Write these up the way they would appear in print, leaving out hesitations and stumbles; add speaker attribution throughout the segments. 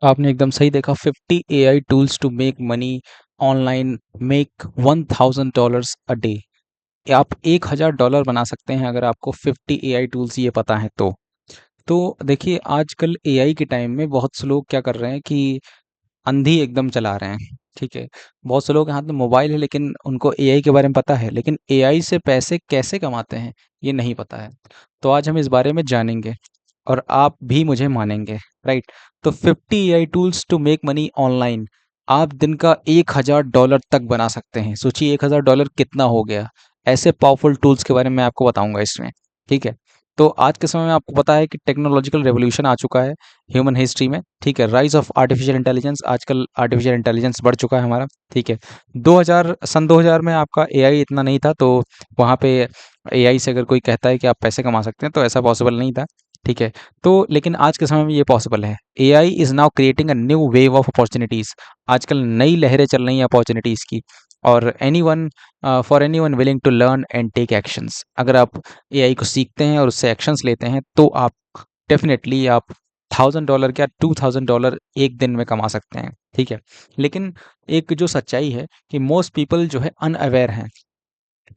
Speaker 1: आपने एकदम सही देखा। 50 AI tools to make money online, make $1000 a day. आप $1000 बना सकते हैं अगर आपको 50 एआई टूल्स ये पता है तो देखिए, आजकल एआई के टाइम में बहुत से लोग क्या कर रहे हैं कि अंधी एकदम चला रहे हैं। ठीक है, बहुत से लोगों के हाथ में मोबाइल है लेकिन उनको एआई के बारे में पता है, लेकिन एआई से पैसे कैसे कमाते हैं ये नहीं पता है। तो आज हम इस बारे में जानेंगे और आप भी मुझे मानेंगे, राइट? तो 50 AI tools to make money online. आप दिन का $1000 तक बना सकते हैं। सोचिए $1000 कितना हो गया। ऐसे पावरफुल टूल्स के बारे में मैं आपको बताऊंगा इसमें। ठीक है, तो आज के समय में आपको पता है कि टेक्नोलॉजिकल रेवोल्यूशन आ चुका है ह्यूमन हिस्ट्री में। ठीक है, राइज ऑफ आर्टिफिशियल इंटेलिजेंस। आजकल आर्टिफिशियल इंटेलिजेंस बढ़ चुका है हमारा। ठीक है, 2000 में आपका एआई इतना नहीं था, तो वहाँ पे एआई से अगर कोई कहता है कि आप पैसे कमा सकते हैं तो ऐसा पॉसिबल नहीं था। ठीक है, तो लेकिन आज के समय में ये पॉसिबल है। AI is now creating a new wave of opportunities. आजकल नई लहरें चल रही हैं अपॉर्चुनिटीज की। और anyone for anyone willing to learn and take actions. अगर आप एआई को सीखते हैं और उससे एक्शंस लेते हैं तो आप डेफिनेटली आप $1000 क्या $2000 एक दिन में कमा सकते हैं। ठीक है, लेकिन एक जो सच्चाई है कि मोस्ट पीपल जो है अनअवेयर हैं।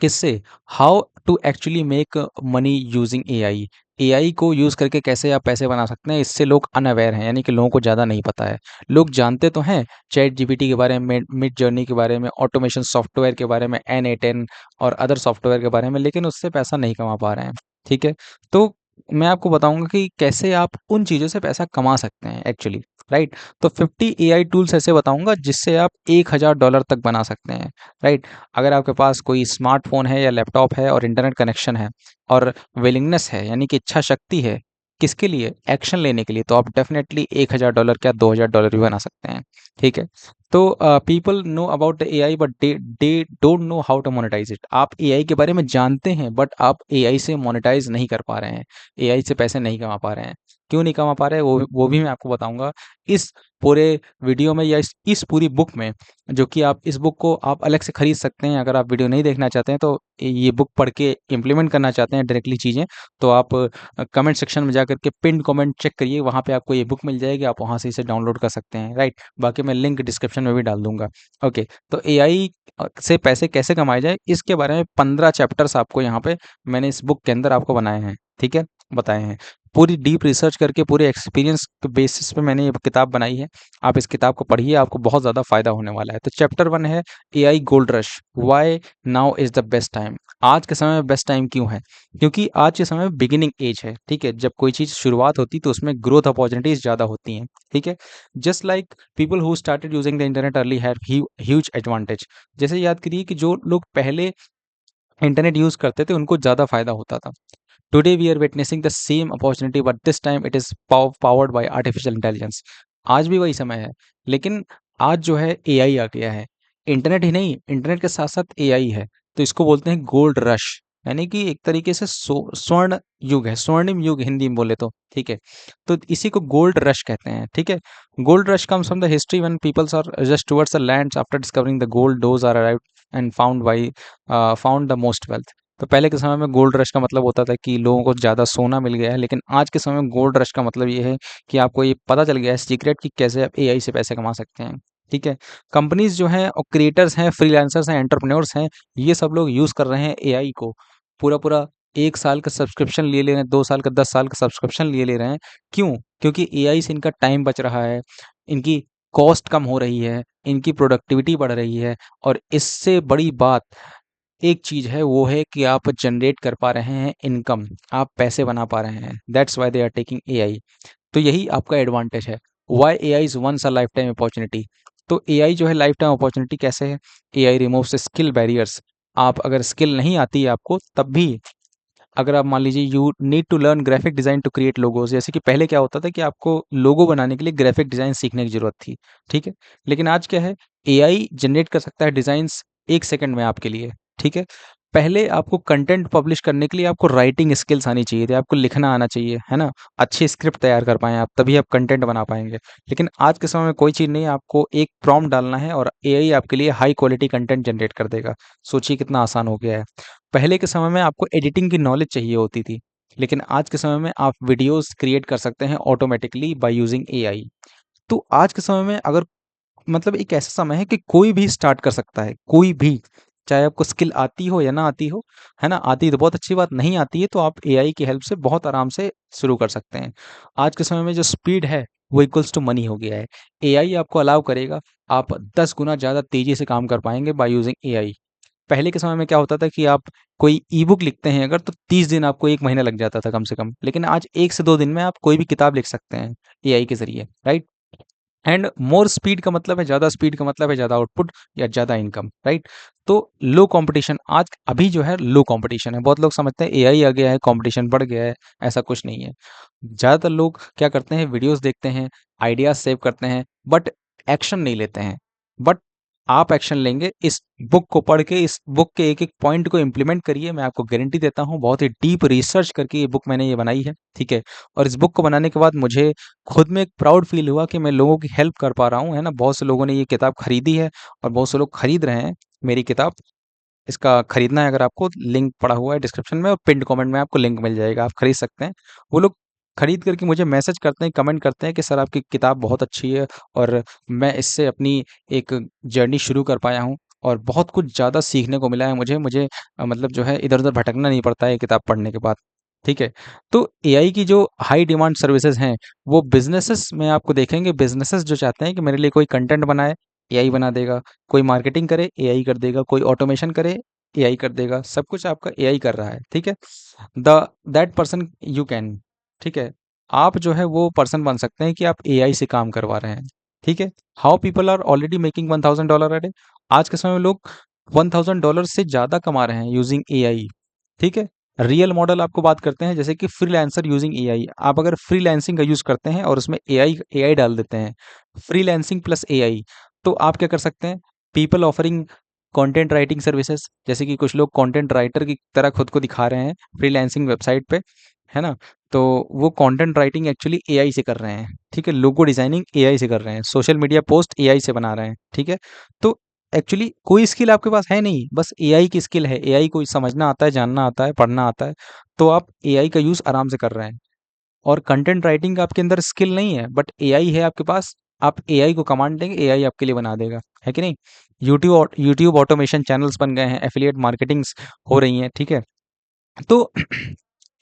Speaker 1: किससे? How to actually make money using AI. AI को यूज़ करके कैसे आप पैसे बना सकते हैं, इससे लोग अनअवेयर हैं, यानी कि लोगों को ज़्यादा नहीं पता है। लोग जानते तो हैं चैट जीपीटी के बारे में, मिड जर्नी के बारे में, ऑटोमेशन सॉफ्टवेयर के बारे में, N8N और अदर सॉफ्टवेयर के बारे में, लेकिन उससे पैसा नहीं कमा पा रहे हैं। ठीक है, तो मैं आपको बताऊंगा कि कैसे आप उन चीज़ों से पैसा कमा सकते हैं एक्चुअली, राइट? तो 50 एआई टूल्स ऐसे बताऊंगा जिससे आप $1000 तक बना सकते हैं, राइट? अगर आपके पास कोई स्मार्टफ़ोन है या लैपटॉप है और इंटरनेट कनेक्शन है और विलिंगनेस है, यानी कि इच्छा शक्ति है, किसके लिए? एक्शन लेने के लिए, तो आप डेफ़िनेटली $1000 क्या $2000 भी बना सकते हैं। ठीक है? तो people know about the AI but they they don't know how to monetize it. आप एआई के बारे में जानते हैं बट आप एआई से मोनेटाइज़ नहीं कर पा रहे हैं। एआई से पैसे नहीं कमा पा रहे हैं। क्यों नहीं कमा पा रहे हैं? वो भी मैं आपको बताऊँगा इस पूरे वीडियो में या इस पूरी बुक में, जो कि आप इस बुक को आप अलग से खरीद सकते हैं। अगर आप वीडियो नहीं देखना चाहते हैं तो ये बुक पढ़ के इम्प्लीमेंट करना चाहते हैं डायरेक्टली चीज़ें, तो आप कमेंट सेक्शन में जाकर के पिन्ड कमेंट चेक करिए, वहाँ पे आपको ये बुक मिल जाएगी, आप वहाँ से इसे डाउनलोड कर सकते हैं, राइट? बाकी मैं लिंक डिस्क्रिप्शन में भी डाल दूँगा। ओके, तो एआई से पैसे कैसे कमाए जाएँ, इसके बारे में 15 चैप्टर्स आपको यहाँ पे मैंने इस बुक के अंदर आपको बनाए हैं, ठीक है? बताए हैं। पूरी डीप रिसर्च करके पूरे एक्सपीरियंस के बेसिस पे मैंने ये किताब बनाई है। आप इस किताब को पढ़िए, आपको बहुत ज़्यादा फ़ायदा होने वाला है। तो चैप्टर 1 है AI gold rush, why now is the best time. आज के समय में बेस्ट टाइम क्यों है? क्योंकि आज के समय में बिगिनिंग एज है, ठीक है? जब कोई चीज़ शुरुआत होती है तो उसमें ग्रोथ अपॉर्च्युनिटीज़ ज़्यादा होती हैं, ठीक है? Just like people who started using the internet early have huge advantage. जैसे याद करिए कि जो लोग पहले इंटरनेट यूज़ करते थे उनको ज़्यादा फ़ायदा होता था। Today we are witnessing the same opportunity, but this time it is powered by artificial intelligence. आज भी वही समय है, लेकिन आज जो है एआई आ गया है। इंटरनेट ही नहीं, इंटरनेट के साथ-साथ एआई है। तो इसको बोलते हैं गोल्ड रश, यानी कि एक तरीके से स्वर्ण युग है, स्वर्णिम युग हिंदी में बोले तो, ठीक है? तो इसी को गोल्ड रश कहते हैं, ठीक है? Gold rush comes from the history when peoples are just towards the lands after discovering the gold, those are arrived and found the most wealth. तो पहले के समय में गोल्ड रश का मतलब होता था कि लोगों को ज़्यादा सोना मिल गया है, लेकिन आज के समय में गोल्ड रश का मतलब ये है कि आपको ये पता चल गया है सीक्रेट कि कैसे आप एआई से पैसे कमा सकते हैं, ठीक है? कंपनीज़ जो हैं और क्रिएटर्स हैं, फ्रीलांसर्स हैं, एंटरप्रेन्योर्स हैं, ये सब लोग यूज़ कर रहे हैं एआई को। पूरा-पूरा 1 साल का सब्सक्रिप्शन लिए ले रहे हैं, 2 साल का, 10 साल का सब्सक्रिप्शन लिए ले रहे हैं। क्यों? क्योंकि एआई से इनका टाइम बच रहा है, इनकी कॉस्ट कम हो रही है, इनकी प्रोडक्टिविटी बढ़ रही है और इससे बड़ी बात एक चीज़ है, वो है कि आप जनरेट कर पा रहे हैं इनकम, आप पैसे बना पा रहे हैं। That's why they are taking AI. तो यही आपका एडवांटेज है। Why AI is once a life time opportunity. तो एआई जो है लाइफ टाइम अपॉर्च्युनिटी कैसे है? AI removes skill barriers. आप अगर स्किल नहीं आती है आपको, तब भी अगर आप मान लीजिए you need to learn graphic design to create logos. जैसे कि पहले क्या होता था कि आपको लोगो बनाने के लिए ग्राफिक डिज़ाइन सीखने की ज़रूरत थी, ठीक है? लेकिन आज क्या है, एआई जनरेट कर सकता है डिज़ाइन्स 1 सेकंड में आपके लिए, ठीक है? पहले आपको कंटेंट पब्लिश करने के लिए आपको राइटिंग स्किल्स आनी चाहिए थी, आपको लिखना आना चाहिए, है ना? अच्छी स्क्रिप्ट तैयार कर पाएँ आप, तभी आप कंटेंट बना पाएँगे। लेकिन आज के समय में कोई चीज़ नहीं है, आपको एक प्रॉम्प्ट डालना है और एआई आपके लिए हाई क्वालिटी कंटेंट जनरेट कर देगा। सोचिए कितना आसान हो गया है। पहले के समय में आपको एडिटिंग की नॉलेज चाहिए होती थी, लेकिन आज के समय में आप वीडियोज़ क्रिएट कर सकते हैं ऑटोमैटिकली बाय यूजिंग एआई। तो आज के समय में अगर मतलब एक ऐसा समय है कि कोई भी स्टार्ट कर सकता है, कोई भी। चाहे आपको स्किल आती हो या ना आती हो, है ना? आती है तो बहुत अच्छी बात, नहीं आती है तो आप एआई की हेल्प से बहुत आराम से शुरू कर सकते हैं। आज के समय में जो स्पीड है, वो इक्वल्स टू मनी हो गया है। एआई आपको अलाउ करेगा, आप 10 गुना ज़्यादा तेज़ी से काम कर पाएँगे बाय यूजिंग एआई। पहले के समय में क्या होता था कि आप कोई ई-बुक लिखते हैं अगर, तो 30 दिन आपको 1 महीना लग जाता था कम से कम। लेकिन आज 1 से 2 दिन में आप कोई भी किताब लिख सकते हैं एआई के ज़रिए, राइट? एंड मोर स्पीड का मतलब है, ज़्यादा स्पीड का मतलब है ज़्यादा आउटपुट या ज़्यादा इनकम, राइट? तो लो कंपटीशन, आज अभी जो है लो कंपटीशन है। बहुत लोग समझते हैं एआई आ गया है, कंपटीशन बढ़ गया है, ऐसा कुछ नहीं है। ज़्यादातर लोग क्या करते हैं, वीडियोज़ देखते हैं, आइडियाज़ सेव करते हैं, बट एक्शन नहीं लेते हैं। बट आप एक्शन लेंगे, इस बुक को पढ़ के, इस बुक के एक-एक पॉइंट को इम्प्लीमेंट करिए, मैं आपको गारंटी देता हूँ, बहुत ही डीप रिसर्च करके ये बुक मैंने ये बनाई है, ठीक है? और इस बुक को बनाने के बाद मुझे खुद में एक प्राउड फ़ील हुआ कि मैं लोगों की हेल्प कर पा रहा हूँ, है ना? बहुत से लोगों ने ये किताब खरीदी है और बहुत से लोग खरीद रहे हैं मेरी किताब। इसका खरीदना है अगर आपको, लिंक पड़ा हुआ है डिस्क्रिप्शन में और पिन्ड कमेंट में आपको लिंक मिल जाएगा, आप खरीद सकते हैं। वो लोग खरीद कर के मुझे मैसेज करते हैं, कमेंट करते हैं कि सर आपकी किताब बहुत अच्छी है और मैं इससे अपनी एक जर्नी शुरू कर पाया हूँ और बहुत कुछ ज़्यादा सीखने को मिला है मुझे। मुझे मतलब जो है इधर-उधर भटकना नहीं पड़ता है ये किताब पढ़ने के बाद, ठीक है? तो एआई की जो हाई डिमांड सर्विसेज़ हैं, वो बिज़नेसेस में आपको देखेंगे, बिज़नेसेस जो चाहते हैं कि मेरे लिए कोई कंटेंट बनाए, एआई बना देगा। कोई मार्केटिंग करे, एआई कर देगा, कोई ऑटोमेशन करे, एआई कर देगा, सब कुछ आपका एआई कर रहा है, ठीक है? The that person you can, ठीक है? आप जो है वो पर्सन बन सकते हैं कि आप एआई से काम करवा रहे हैं, ठीक है? How people are already making $1000 a day. आज के समय में लोग $1000 से ज़्यादा कमा रहे हैं यूजिंग एआई, ठीक है? रियल मॉडल आपको बात करते हैं जैसे कि फ्रीलांसर यूजिंग एआई। आप अगर फ्रीलांसिंग का यूज़ करते हैं और उसमें एआई एआई डाल देते हैं, फ्रीलांसिंग प्लस एआई, तो आप क्या कर सकते हैं, people offering content writing services, जैसे कि कुछ लोग कंटेंट राइटर की तरह खुद को दिखा रहे हैं फ्रीलांसिंग वेबसाइट पे, है ना? तो वो कंटेंट राइटिंग एक्चुअली एआई से कर रहे हैं, ठीक है? लोगो डिजाइनिंग एआई से कर रहे हैं, सोशल मीडिया पोस्ट एआई से बना रहे हैं, ठीक है? तो एक्चुअली कोई स्किल आपके पास है नहीं, बस एआई की स्किल है। एआई को समझना आता है, जानना आता है, पढ़ना आता है, तो आप एआई का यूज़ आराम से कर रहे हैं। और कंटेंट राइटिंग का आपके अंदर स्किल नहीं है, बट एआई है आपके पास, आप एआई को कमांड देंगे, एआई आपके लिए बना देगा, है कि नहीं? यूट्यूब ऑटोमेशन चैनल्स बन गए हैं, एफिलिएट मार्केटिंग्स हो रही हैं, ठीक है? तो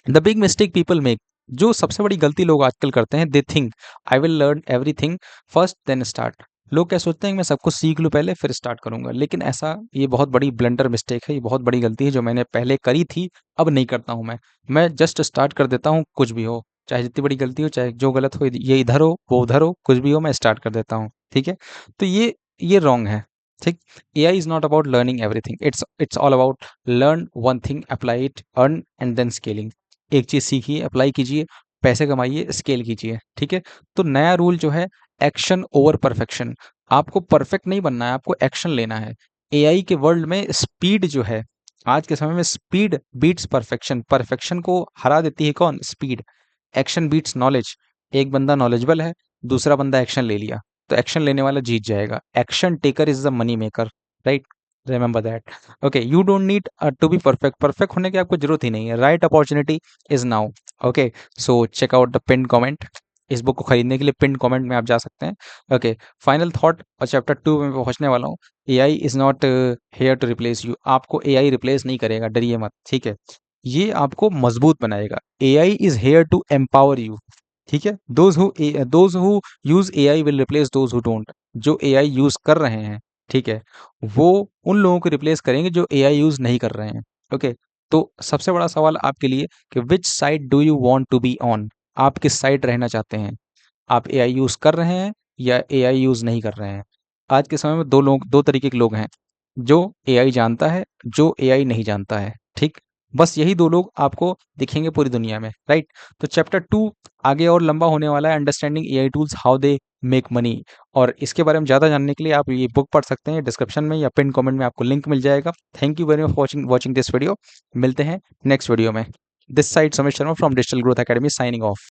Speaker 1: the big mistake people make, जो सबसे बड़ी गलती लोग आजकल करते हैं, they think I will learn everything first then start. लोग क्या सोचते हैं कि मैं सब कुछ सीख लूँ पहले फिर स्टार्ट करूँगा, लेकिन ऐसा, ये बहुत बड़ी ब्लंडर मिस्टेक है, ये बहुत बड़ी गलती है जो मैंने पहले करी थी, अब नहीं करता हूँ मैं जस्ट स्टार्ट कर देता हूँ, कुछ भी हो, चाहे जितनी बड़ी गलती हो, चाहे जो गलत हो, ये इधर हो, वो उधर हो, कुछ भी हो, मैं स्टार्ट कर देता हूँ, ठीक है? तो ये रॉन्ग है, ठीक? AI is not about learning everything, it's all about learn one thing, apply it, earn and then scaling. एक चीज़ सीखिए, अप्लाई कीजिए, पैसे कमाइए, स्केल कीजिए, ठीक है? तो नया रूल जो है, एक्शन ओवर परफेक्शन। आपको परफेक्ट नहीं बनना है, आपको एक्शन लेना है। एआई के वर्ल्ड में स्पीड जो है, आज के समय में स्पीड बीट्स परफेक्शन। परफेक्शन को हरा देती है कौन? स्पीड। Action beats knowledge. एक बंदा नॉलेजेबल है, दूसरा बंदा एक्शन ले लिया, तो एक्शन लेने वाला जीत जाएगा। Action taker is the money maker, right? Remember that. Okay, you don't need to be perfect. Perfect होने की आपको ज़रूरत ही नहीं है। Right opportunity is now. Okay, so check out the pinned comment. इस बुक को खरीदने के लिए पिन्ड कमेंट में आप जा सकते हैं। ओके, फाइनल थॉट और चैप्टर 2 में पहुँचने वाला हूँ। AI is not here to replace you. आपको एआई रिप्लेस नहीं करेगा, डरिए मत, ठीक है? ये आपको मजबूत बनाएगा। AI is here to empower you, ठीक है? Those who use AI will replace those who don't. जो एआई यूज़ कर रहे हैं, ठीक है? वो उन लोगों को रिप्लेस करेंगे जो एआई यूज़ नहीं कर रहे हैं, ओके? तो सबसे बड़ा सवाल आपके लिए कि which side do you want to be on? आप किस साइड रहना चाहते हैं? आप एआई यूज़ कर रहे हैं या एआई यूज़ नहीं कर रहे हैं? आज के समय में 2 तरीके के लोग हैं, जो एआई जानता है, जो एआई नहीं जानता है, ठीक? बस यही 2 लोग आपको दिखेंगे पूरी दुनिया में, राइट? तो चैप्टर 2 आगे और लंबा होने वाला है, understanding AI tools how they make money, और इसके बारे में ज़्यादा जानने के लिए आप ये बुक पढ़ सकते हैं, डिस्क्रिप्शन में या पिन कमेंट में आपको लिंक मिल जाएगा। Thank you very much watching watching this video. मिलते हैं नेक्स्ट वीडियो में। This side Sameer Sharma from digital growth academy signing off.